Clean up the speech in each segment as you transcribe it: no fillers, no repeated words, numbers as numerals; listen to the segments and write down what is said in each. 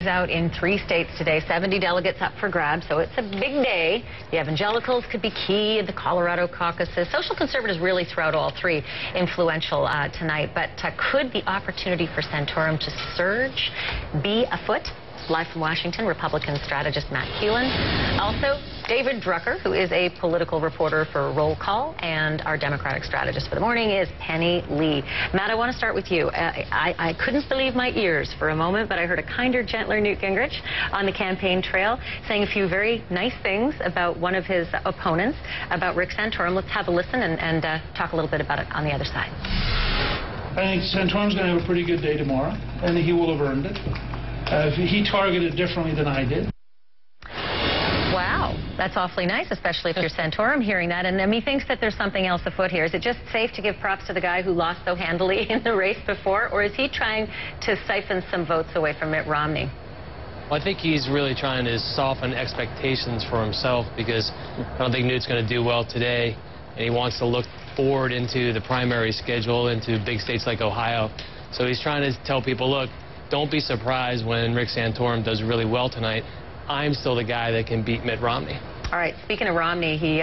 Out in 3 states today, 70 delegates up for grabs, so it's a big day. The evangelicals could be key in the Colorado caucuses. Social conservatives really throughout all 3 influential tonight, but could the opportunity for Santorum to surge be afoot? Live from Washington, Republican strategist Matt Keelan. Also, David Drucker, who is a political reporter for Roll Call, and our Democratic strategist for the morning is Penny Lee. Matt, I want to start with you. I couldn't believe my ears for a moment, but I heard a kinder, gentler Newt Gingrich on the campaign trail saying a few very nice things about one of his opponents, about Rick Santorum. Let's have a listen and talk a little bit about it on the other side. I think Santorum's going to have a pretty good day tomorrow, and he will have earned it. He targeted differently than I did. Wow, that's awfully nice, especially if you're Santorum hearing that. And he thinks that there's something else afoot here. Is it just safe to give props to the guy who lost so handily in the race before, or is he trying to siphon some votes away from Mitt Romney? Well, I think he's really trying to soften expectations for himself, because I don't think Newt's going to do well today, and he wants to look forward into the primary schedule, into big states like Ohio. So he's trying to tell people, look, don't be surprised when Rick Santorum does really well tonight. I'm still the guy that can beat Mitt Romney. All right, speaking of Romney, he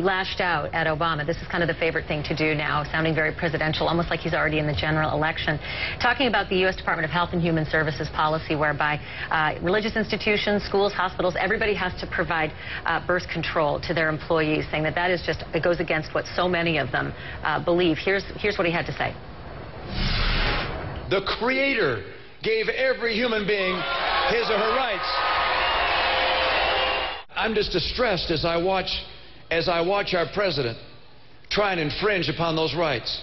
lashed out at Obama. This is kind of the favorite thing to do now, sounding very presidential, almost like he's already in the general election. Talking about the U.S. Department of Health and Human Services policy, whereby religious institutions, schools, hospitals, everybody has to provide birth control to their employees, saying that is just, it goes against what so many of them believe. Here's what he had to say. The Creator gave every human being his or her rights. I'm just distressed as I watch our president try and infringe upon those rights.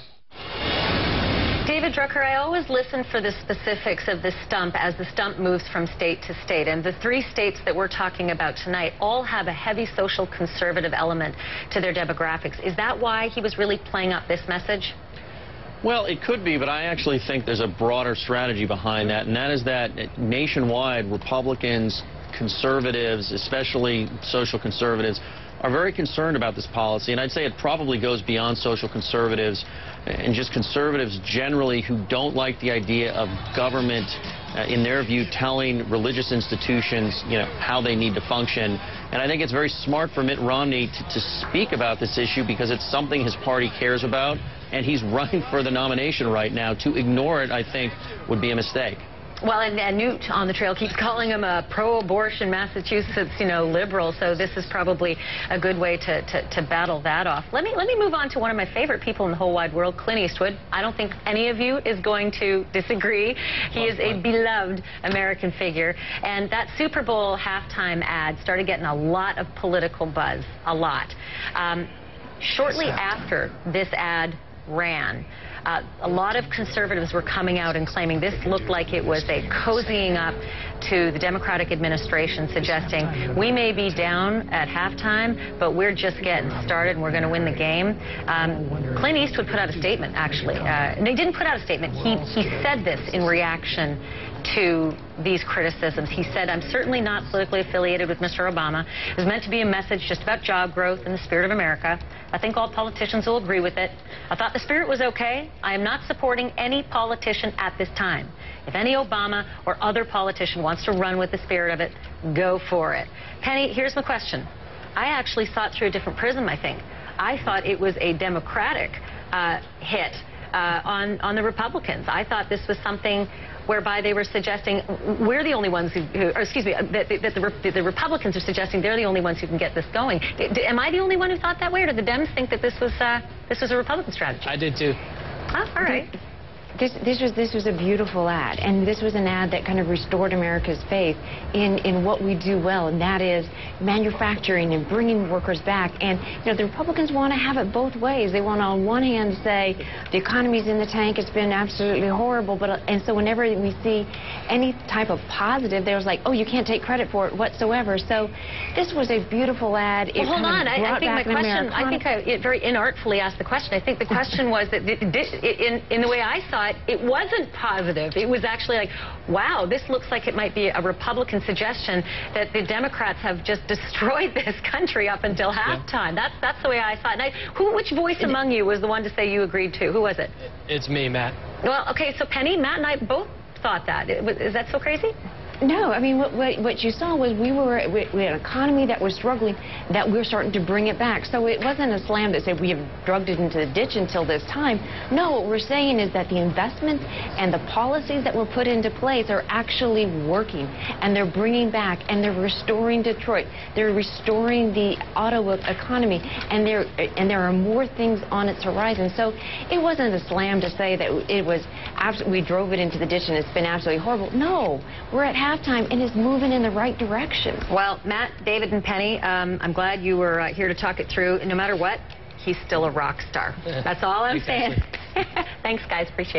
David Drucker, I always listen for the specifics of this stump as the stump moves from state to state. And the 3 states that we're talking about tonight all have a heavy social conservative element to their demographics. Is that why he was really playing up this message? Well, it could be, but I actually think there's a broader strategy behind that, and that is that nationwide, Republicans, conservatives, especially social conservatives, are very concerned about this policy. And I'd say it probably goes beyond social conservatives and just conservatives generally who don't like the idea of government, in their view, telling religious institutions, how they need to function. And I think it's very smart for Mitt Romney to speak about this issue, because it's something his party cares about, and he's running for the nomination right now. To ignore it, I think, would be a mistake. Well, and Newt on the trail keeps calling him a pro-abortion Massachusetts, liberal. So this is probably a good way to battle that off. Let me move on to one of my favorite people in the whole wide world, Clint Eastwood. I don't think any of you is going to disagree. He is a beloved American figure. And that Super Bowl halftime ad started getting a lot of political buzz, a lot. Shortly after this ad ran, a lot of conservatives were coming out and claiming this looked like it was a cozying up to the Democratic administration, suggesting we may be down at halftime, but we're just getting started and we're going to win the game. Clint Eastwood put out a statement, actually. And he didn't put out a statement. He said this in reaction to these criticisms. He said, I'm certainly not politically affiliated with Mr. Obama. It was meant to be a message just about job growth and the spirit of America. I think all politicians will agree with it. I thought the spirit was okay. I am not supporting any politician at this time. If any Obama or other politician wants to run with the spirit of it, go for it. Penny, here's my question. I actually saw it through a different prism, I think. I thought it was a Democratic hit on the Republicans. I thought this was something whereby they were suggesting we're the only ones that the Republicans are suggesting they're the only ones who can get this going. Am I the only one who thought that way, or did the Dems think that this was a Republican strategy? I did too. Oh, all right. This was a beautiful ad, and this was an ad that kind of restored America's faith in what we do well, and that is manufacturing and bringing workers back. And the Republicans want to have it both ways. They want to, on one hand, say the economy's in the tank, it's been absolutely horrible, and so whenever we see any type of positive, there's like, oh, you can't take credit for it whatsoever. So this was a beautiful ad. Well, hold on. I think my question, I very inartfully asked the question. I think the question was that in the way I saw it, it wasn't positive. It was actually like, wow, this looks like it might be a Republican suggestion that the Democrats have just destroyed this country up until halftime. Yeah. That's the way I saw it. And which voice among you was the one to say you agreed to? Who was it? It's me, Matt. Well, okay, so Penny, Matt, and I both thought that. Is that so crazy? No, I mean, what you saw was we had an economy that was struggling, that we're starting to bring it back. So it wasn't a slam that said we have drugged it into the ditch until this time. No, what we're saying is that the investments and the policies that were put into place are actually working, and they're bringing back, and they're restoring Detroit. They're restoring the auto economy, and there are more things on its horizon. So it wasn't a slam to say that it was we drove it into the ditch and it's been absolutely horrible. No, we're at halftime and it's moving in the right direction. Well, Matt, David, and Penny, I'm glad you were here to talk it through. No matter what, he's still a rock star. That's all I'm saying. Thanks, guys. Appreciate it.